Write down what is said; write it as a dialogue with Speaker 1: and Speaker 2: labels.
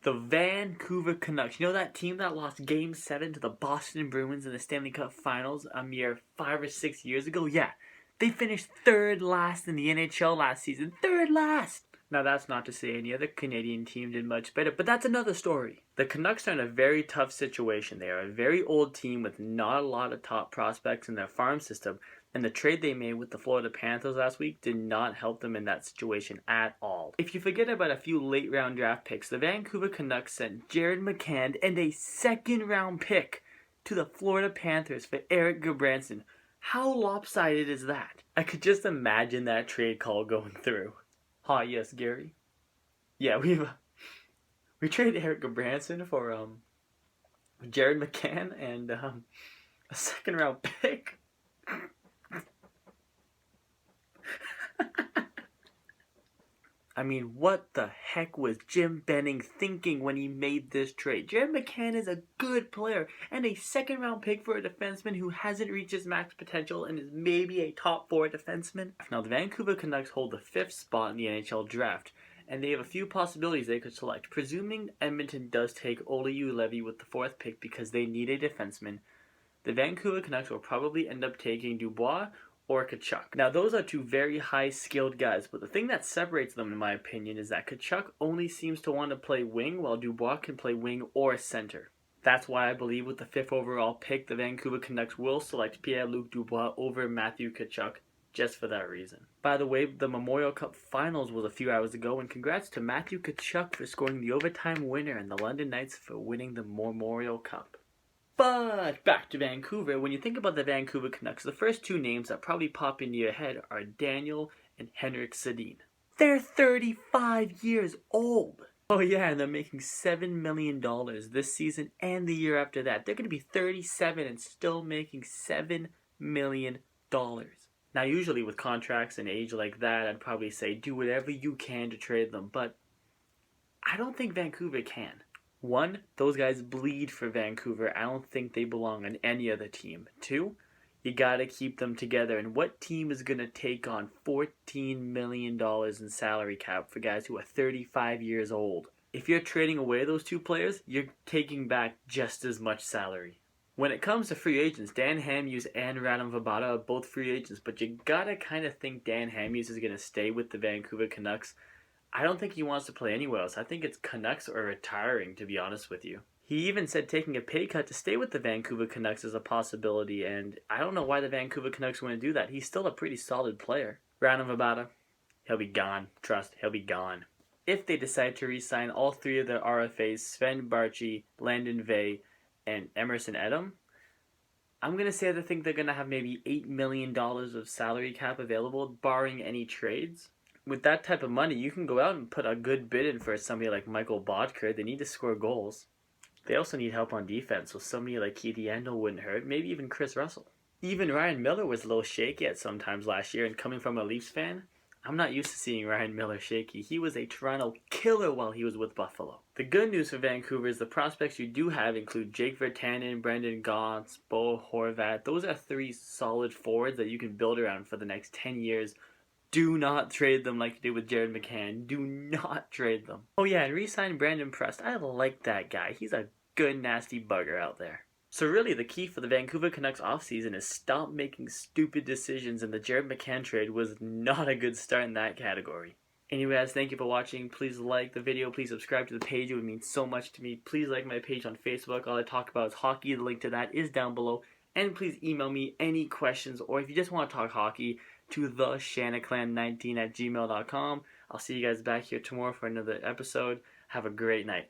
Speaker 1: The Vancouver Canucks. You know that team that lost Game 7 to the Boston Bruins in the Stanley Cup Finals a mere 5 or 6 years ago? Yeah, they finished third last in the NHL last season. Third last! Now that's not to say any other Canadian team did much better, but that's another story. The Canucks are in a very tough situation. They are a very old team with not a lot of top prospects in their farm system, and the trade they made with the Florida Panthers last week did not help them in that situation at all. If you forget about a few late round draft picks, the Vancouver Canucks sent Jared McCann and a second round pick to the Florida Panthers for Eric Gudbranson. How lopsided is that? I could just imagine that trade call going through. Hi, yes, Gary. Yeah, we traded Eric Gudbranson for Jared McCann and a second round pick. I mean, what the heck was Jim Benning thinking when he made this trade? Jared McCann is a good player and a second round pick for a defenseman who hasn't reached his max potential and is maybe a top 4 defenseman. Now, the Vancouver Canucks hold the 5th spot in the NHL draft, and they have a few possibilities they could select. Presuming Edmonton does take Olli Levy with the 4th pick because they need a defenseman, the Vancouver Canucks will probably end up taking Dubois or Tkachuk. Now, those are 2 very high-skilled guys, but the thing that separates them, in my opinion, is that Tkachuk only seems to want to play wing, while Dubois can play wing or center. That's why I believe with the 5th overall pick, the Vancouver Canucks will select Pierre-Luc Dubois over Matthew Tkachuk, just for that reason. By the way, the Memorial Cup Finals was a few hours ago, and congrats to Matthew Tkachuk for scoring the overtime winner and the London Knights for winning the Memorial Cup. But back to Vancouver, when you think about the Vancouver Canucks, the first 2 names that probably pop into your head are Daniel and Henrik Sedin. They're 35 years old. Oh yeah, and they're making $7 million this season and the year after that. They're going to be 37 and still making $7 million. Now, usually with contracts and age like that, I'd probably say do whatever you can to trade them, but I don't think Vancouver can. 1, those guys bleed for Vancouver. I don't think they belong on any other team. 2, you gotta keep them together. And what team is gonna take on $14 million in salary cap for guys who are 35 years old? If you're trading away those 2 players, you're taking back just as much salary. When it comes to free agents, Dan Hamhuis and Radim Vabata are both free agents, but you gotta kind of think Dan Hamhuis is gonna stay with the Vancouver Canucks. I don't think he wants to play anywhere else. I think it's Canucks or retiring, to be honest with you. He even said taking a pay cut to stay with the Vancouver Canucks is a possibility, and I don't know why the Vancouver Canucks want to do that. He's still a pretty solid player. Radim Vabata, he'll be gone. Trust, he'll be gone. If they decide to re-sign all 3 of their RFAs, Sven Barchi, Landon Vey, and Emerson Edom, I'm going to say that I think they're going to have maybe $8 million of salary cap available, barring any trades. With that type of money, you can go out and put a good bid in for somebody like Michael Bodker. They need to score goals. They also need help on defense, so somebody like Keith Yandel wouldn't hurt. Maybe even Chris Russell. Even Ryan Miller was a little shaky at some times last year, and coming from a Leafs fan, I'm not used to seeing Ryan Miller shaky. He was a Toronto killer while he was with Buffalo. The good news for Vancouver is the prospects you do have include Jake Virtanen, Brendan Gaunce, Bo Horvat. Those are 3 solid forwards that you can build around for the next 10 years. Do not trade them like you did with Jared McCann. Do not trade them. Oh yeah, and re-sign Brandon Prust. I like that guy. He's a good, nasty bugger out there. So really, the key for the Vancouver Canucks offseason is stop making stupid decisions, and the Jared McCann trade was not a good start in that category. Anyway, guys, thank you for watching. Please like the video. Please subscribe to the page. It would mean so much to me. Please like my page on Facebook. All I talk about is hockey. The link to that is down below. And please email me any questions, or if you just want to talk hockey, to theshanaclan19@gmail.com. I'll see you guys back here tomorrow for another episode. Have a great night.